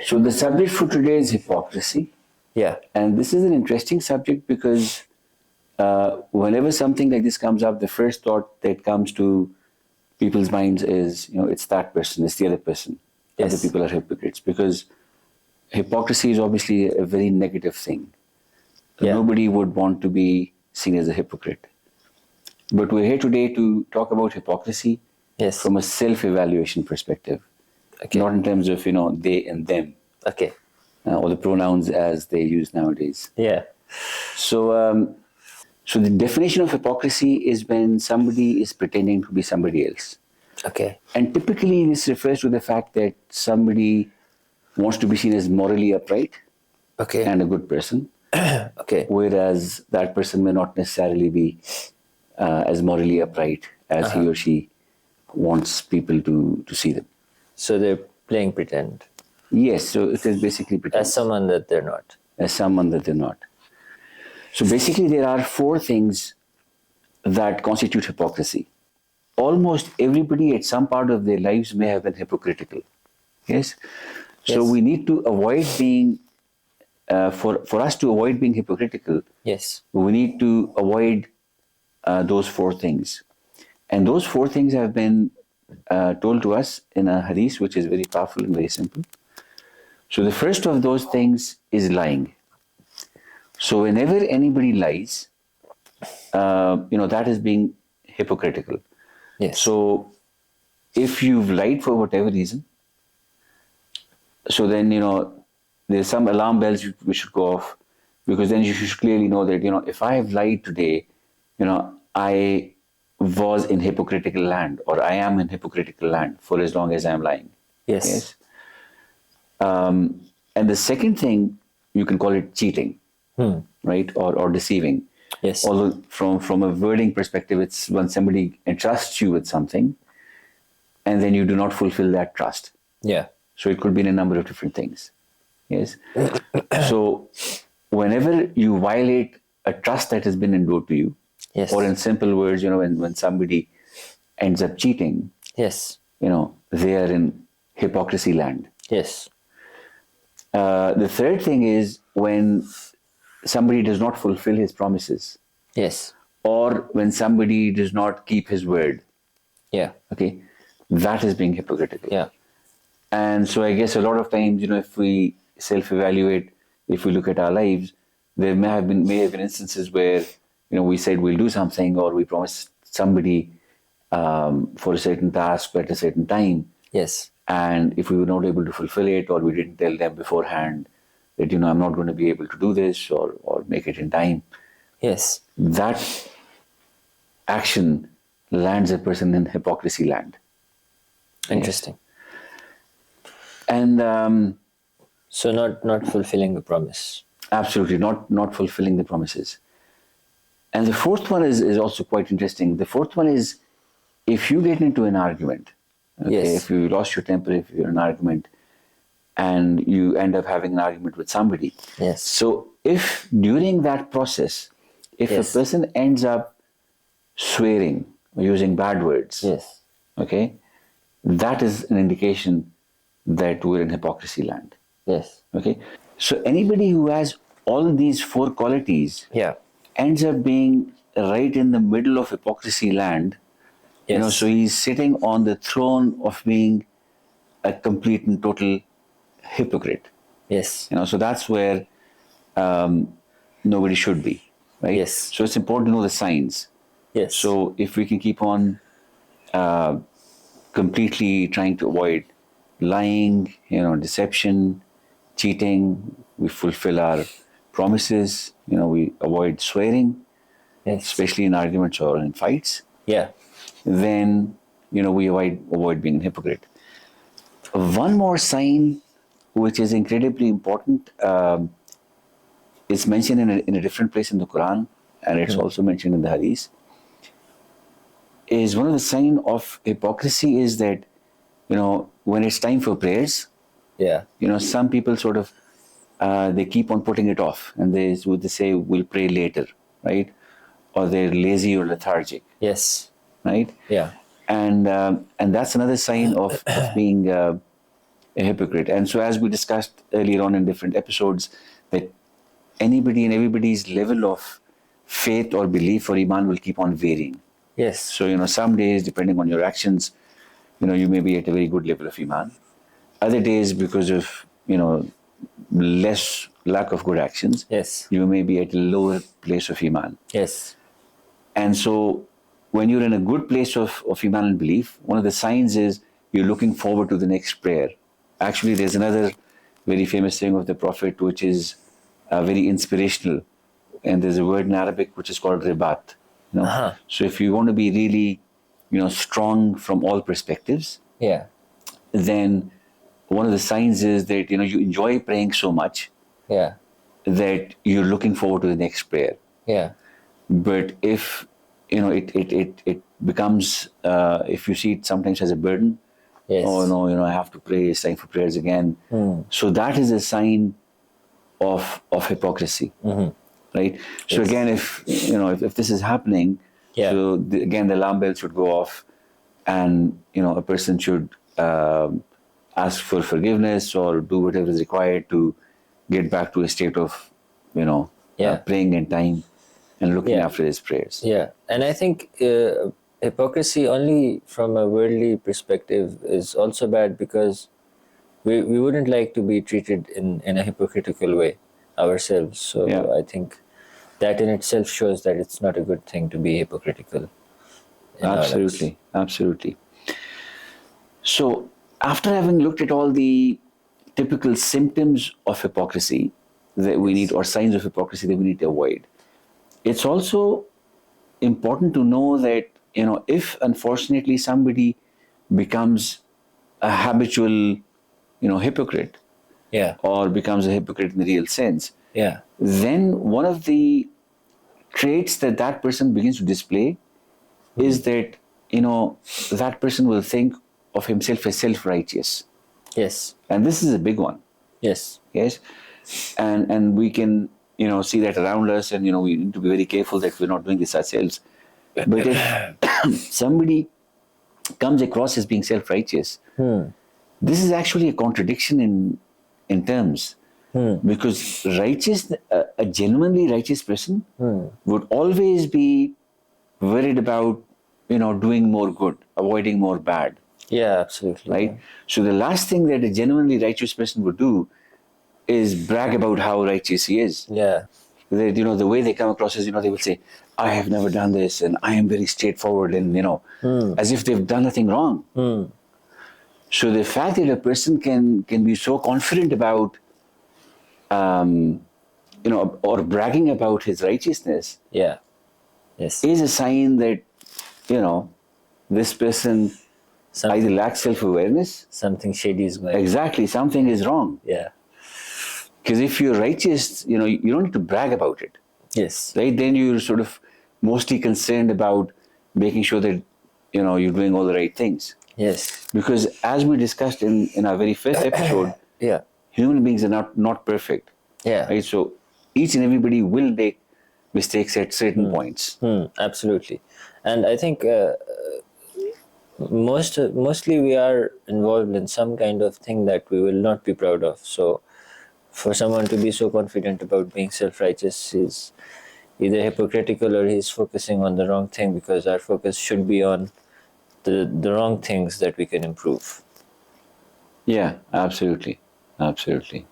So the subject for today is hypocrisy. Yeah. And this is an interesting subject because whenever something like this comes up, the first thought that comes to people's minds is, it's that person, it's the other person. Yes. Other people are hypocrites. Because hypocrisy is obviously a very negative thing. Yeah. Nobody would want to be seen as a hypocrite. But we're here today to talk about hypocrisy Yes. from a self-evaluation perspective. Okay. Not in terms of, they and them, Okay. or the pronouns as they use nowadays. Yeah. So, so the definition of hypocrisy is when somebody is pretending to be somebody else. Okay. And typically this refers to the fact that somebody wants to be seen as morally upright Okay. and a good person, Okay. whereas that person may not necessarily be as morally upright as he or she wants people to see them. So they're playing pretend Yes, so it is basically pretend. as someone that they're not. As someone that they're not. So basically there are 4 things that constitute hypocrisy. Almost everybody at some part of their lives may have been hypocritical. Yes? So Yes. we need to avoid being, for us to avoid being hypocritical, Yes. we need to avoid those 4 things. And those 4 things have been told to us in a hadith, which is very powerful and very simple. So the first of those things is lying. So whenever anybody lies, that is being hypocritical. Yes. So if you've lied for whatever reason, so then, there's some alarm bells which should go off, because then you should clearly know that, if I have lied today, I was in hypocritical land, or I am in hypocritical land for as long as I am lying. Yes. Yes. And the second thing, you can call it cheating, right? Or deceiving. Yes. Although from a wording perspective, it's when somebody entrusts you with something and then you do not fulfill that trust. Yeah. So it could be in a number of different things. Yes. So whenever you violate a trust that has been endured to you, Yes. or in simple words, when somebody ends up cheating, Yes. they are in hypocrisy land. Yes. The third thing is when somebody does not fulfill his promises, Yes. or when somebody does not keep his word. Yeah. Okay, that is being hypocritical. Yeah. And so I guess a lot of times, if we self-evaluate, if we look at our lives, there may have been instances where, we said we'll do something, or we promised somebody for a certain task at a certain time. Yes. And if we were not able to fulfill it, or we didn't tell them beforehand that, I'm not going to be able to do this or make it in time, Yes. that action lands a person in hypocrisy land. Interesting. And So not fulfilling the promise. absolutely not fulfilling the promises. And the fourth one is also quite interesting. The fourth one is if you get into an argument, okay, Yes. if you lost your temper, if you're in an argument, and you end up having an argument with somebody. Yes. So if during that process, if Yes. a person ends up swearing or using bad words, Yes. okay, that is an indication that we're in hypocrisy land. Yes. Okay, so anybody who has all these 4 qualities Yeah. ends up being right in the middle of hypocrisy land. Yes. So he's sitting on the throne of being a complete and total hypocrite. Yes. So that's where nobody should be, right? Yes. So it's important to know the signs. Yes. So if we can keep on completely trying to avoid lying, deception, cheating, we fulfill our promises, we avoid swearing, Yes. especially in arguments or in fights, Yeah. then, we avoid being a hypocrite. One more sign, which is incredibly important, it's mentioned in a different place in the Quran, and it's also mentioned in the Hadith, is one of the signs of hypocrisy is that, when it's time for prayers, Yeah. some people sort of, they keep on putting it off, and they say, we'll pray later, right? Or they're lazy or lethargic, Yes. right? Yeah. And that's another sign of being a hypocrite. And so, as we discussed earlier on in different episodes, that anybody and everybody's level of faith or belief or iman will keep on varying. Yes. So, some days, depending on your actions, you may be at a very good level of iman. Other days, because of, less lack of good actions, Yes. you may be at a lower place of iman. Yes. And so, when you're in a good place of iman and belief, one of the signs is you're looking forward to the next prayer. Actually, there's another very famous saying of the Prophet, which is very inspirational. And there's a word in Arabic which is called ribat. So if you want to be really, strong from all perspectives, Yeah. then one of the signs is that, you enjoy praying so much Yeah. that you're looking forward to the next prayer. Yeah. But if, it becomes, if you see it sometimes as a burden, Yes. oh no, I have to pray, it's time for prayers again. So that is a sign of hypocrisy, right? So again, if this is happening, Yeah. so again the alarm bell should go off, and a person should ask for forgiveness or do whatever is required to get back to a state of, praying in time and looking Yeah. after his prayers. Yeah, and I think hypocrisy only from a worldly perspective is also bad because we wouldn't like to be treated in a hypocritical way ourselves. So Yeah. I think that in itself shows that it's not a good thing to be hypocritical. in our lives. Absolutely, absolutely. So, after having looked at all the typical symptoms of hypocrisy that we need, or signs of hypocrisy that we need to avoid, it's also important to know that, if unfortunately somebody becomes a habitual, hypocrite, Yeah, or becomes a hypocrite in the real sense, yeah, then one of the traits that that person begins to display is that, that person will think of himself as self-righteous. yes, And this is a big one. yes, Yes. And we can, see that around us, and, we need to be very careful that we're not doing this ourselves. But if somebody comes across as being self-righteous, this is actually a contradiction in terms. Because a genuinely righteous person would always be worried about, doing more good, avoiding more bad, yeah, absolutely. right? So the last thing that a genuinely righteous person would do is brag about how righteous he is. Yeah, They, the way they come across is, they will say, I have never done this, and I am very straightforward, and, as if they've done nothing wrong. So the fact that a person can be so confident about, or bragging about his righteousness yeah, yes. is a sign that, this person either lacks self-awareness. Something shady is going on. Exactly, something is wrong. Yeah, Because if you're righteous, you don't need to brag about it, yes, right? Then you're sort of mostly concerned about making sure that, you're doing all the right things. yes, Because as we discussed in our very first episode, yeah, human beings are not perfect, yeah. right? So each and everybody will make mistakes at certain points. Absolutely, and I think mostly we are involved in some kind of thing that we will not be proud of. So, for someone to be so confident about being self-righteous is either hypocritical or he's focusing on the wrong thing, because our focus should be on the wrong things that we can improve. Yeah, absolutely, absolutely.